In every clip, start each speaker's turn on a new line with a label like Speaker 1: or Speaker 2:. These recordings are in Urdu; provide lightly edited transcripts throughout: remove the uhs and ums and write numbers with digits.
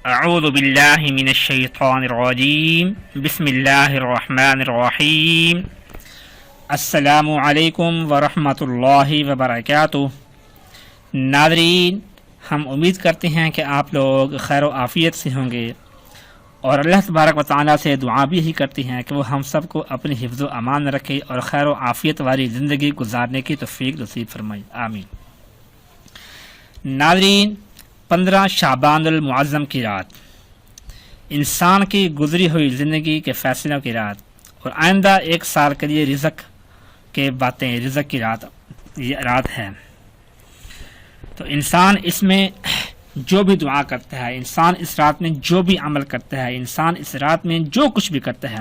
Speaker 1: اعوذ باللہ من الشیطان الرجیم بسم اللہ الرحمن الرحیم السلام علیکم ورحمۃ اللہ وبرکاتہ۔ ناظرین، ہم امید کرتے ہیں کہ آپ لوگ خیر و عافیت سے ہوں گے، اور اللہ تبارک و تعالیٰ سے دعا بھی یہی کرتے ہیں کہ وہ ہم سب کو اپنی حفظ و امان رکھے اور خیر و عافیت والی زندگی گزارنے کی توفیق نصیب فرمائے، آمین۔ ناظرین، 15 شعبان المعظم کی رات انسان کی گزری ہوئی زندگی کے فیصلوں کی رات، اور آئندہ 1 سال کے لیے رزق کے باتیں، رزق کی رات یہ رات ہے۔ تو انسان اس میں جو بھی دعا کرتا ہے، انسان اس رات میں جو بھی عمل کرتا ہے، انسان اس رات میں جو کچھ بھی کرتا ہے،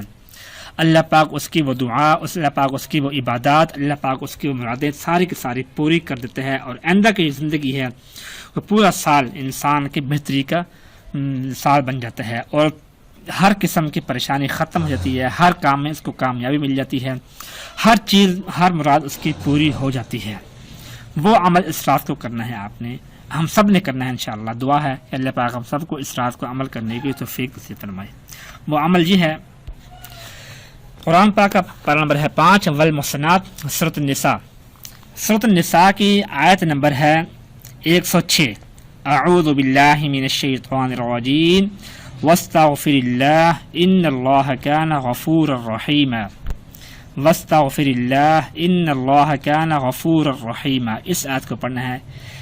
Speaker 1: اللہ پاک اس کی وہ دعا، اللہ پاک اس کی وہ عبادات، اللہ پاک اس کی وہ مرادیں ساری کی ساری پوری کر دیتے ہیں، اور آئندہ کی زندگی ہے وہ پورا سال انسان کی بہتری کا سال بن جاتا ہے، اور ہر قسم کی پریشانی ختم ہو جاتی ہے، ہر کام میں اس کو کامیابی مل جاتی ہے، ہر چیز، ہر مراد اس کی پوری ہو جاتی ہے۔ وہ عمل اس رات کو کرنا ہے، آپ نے، ہم سب نے کرنا ہے انشاءاللہ۔ دعا ہے کہ اللہ پاک ہم سب کو اس رات کو عمل کرنے کی توفیق نصیب فرمائے۔ وہ عمل یہ ہے، قرآن پاک کا پارہ نمبر ہے 5 والمحصنات، سورۃ النساء۔ سورۃ النساء کی آیت نمبر ہے 106۔ اعوذ باللہ من الشیطان الرجیم واستغفر اللہ ان اللہ کان غفورا رحیما، واستغفر اللہ ان اللہ کان غفورا رحیما۔ اس آیت کو پڑھنا ہے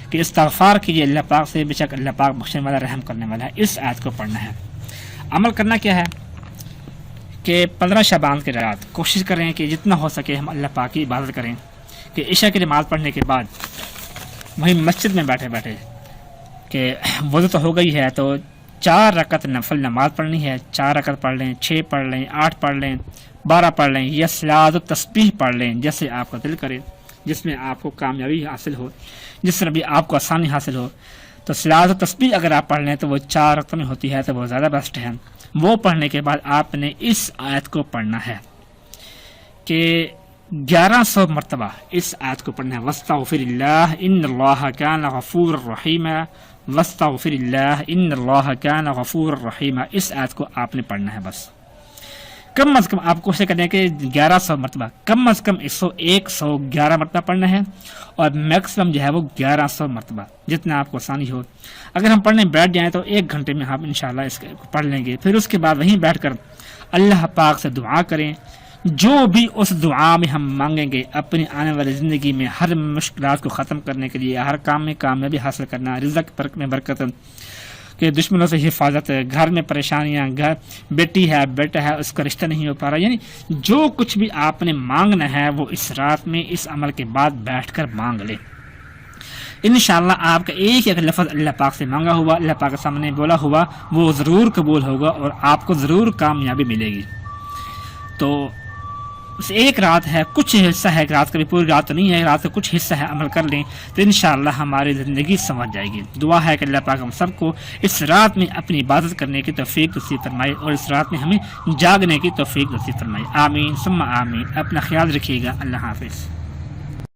Speaker 1: کہ استغفار کیجیے اللہ پاک سے، بے شک اللہ پاک بخشنے والا رحم کرنے والا ہے۔ اس آیت کو پڑھنا ہے۔ عمل کرنا کیا ہے کہ 15 شعبان کی رات کوشش کریں کہ جتنا ہو سکے ہم اللہ پاک کی عبادت کریں، کہ عشاء کی نماز پڑھنے کے بعد وہیں مسجد میں بیٹھے بیٹھے کہ وضو تو ہو گئی ہے تو 4 رکعت نفل نماز پڑھنی ہے، 4 رکعت پڑھ لیں، 6 پڑھ لیں، 8 پڑھ لیں، 12 پڑھ لیں، یا صلاۃ و تسبیح پڑھ لیں، جیسے آپ کا دل کرے، جس میں آپ کو کامیابی حاصل ہو، جس طرح بھی آپ کو آسانی حاصل ہو۔ تو صلاۃ و تسبیح اگر آپ پڑھ لیں تو وہ 4 رکعت میں ہوتی ہے تو وہ زیادہ بیسٹ ہے۔ وہ پڑھنے کے بعد آپ نے اس آیت کو پڑھنا ہے کہ 1100 مرتبہ اس آیت کو پڑھنا ہے، واستغفر اللہ ان اللہ کان غفورا رحیما، واستغفر اللہ ان اللہ کان غفورا رحیما۔ اس آیت کو آپ نے پڑھنا ہے بس۔ کم از کم آپ کوشش کریں کہ 1100 مرتبہ، کم از کم 111 مرتبہ پڑھنا ہے، اور میکسیمم جو ہے وہ 1100 مرتبہ، جتنا آپ کو آسانی ہو۔ اگر ہم پڑھنے بیٹھ جائیں تو 1 گھنٹے میں ہم انشاءاللہ اس کو پڑھ لیں گے۔ پھر اس کے بعد وہیں بیٹھ کر اللہ پاک سے دعا کریں، جو بھی اس دعا میں ہم مانگیں گے اپنی آنے والی زندگی میں ہر مشکلات کو ختم کرنے کے لیے، ہر کام میں کامیابی حاصل کرنا، رزق میں برکت، کہ دشمنوں سے حفاظت، گھر میں پریشانیاں، گھر بیٹی ہے بیٹا ہے اس کا رشتہ نہیں ہو پا رہا، یعنی جو کچھ بھی آپ نے مانگنا ہے وہ اس رات میں اس عمل کے بعد بیٹھ کر مانگ لیں۔ انشاءاللہ آپ کا ایک ایک لفظ اللہ پاک سے مانگا ہوا، اللہ پاک کے سامنے بولا ہوا، وہ ضرور قبول ہوگا اور آپ کو ضرور کامیابی ملے گی۔ تو ایک رات ہے، کچھ حصہ ہے، رات کا بھی پوری رات تو نہیں ہے، رات کا کچھ حصہ ہے، عمل کر لیں تو انشاءاللہ ہماری زندگی سنور جائے گی۔ دعا ہے کہ اللہ پاک ہم سب کو اس رات میں اپنی عبادت کرنے کی توفیق نصیب فرمائے، اور اس رات میں ہمیں جاگنے کی توفیق نصیب فرمائے، آمین ثم آمین۔ اپنا خیال رکھیے گا، اللہ حافظ۔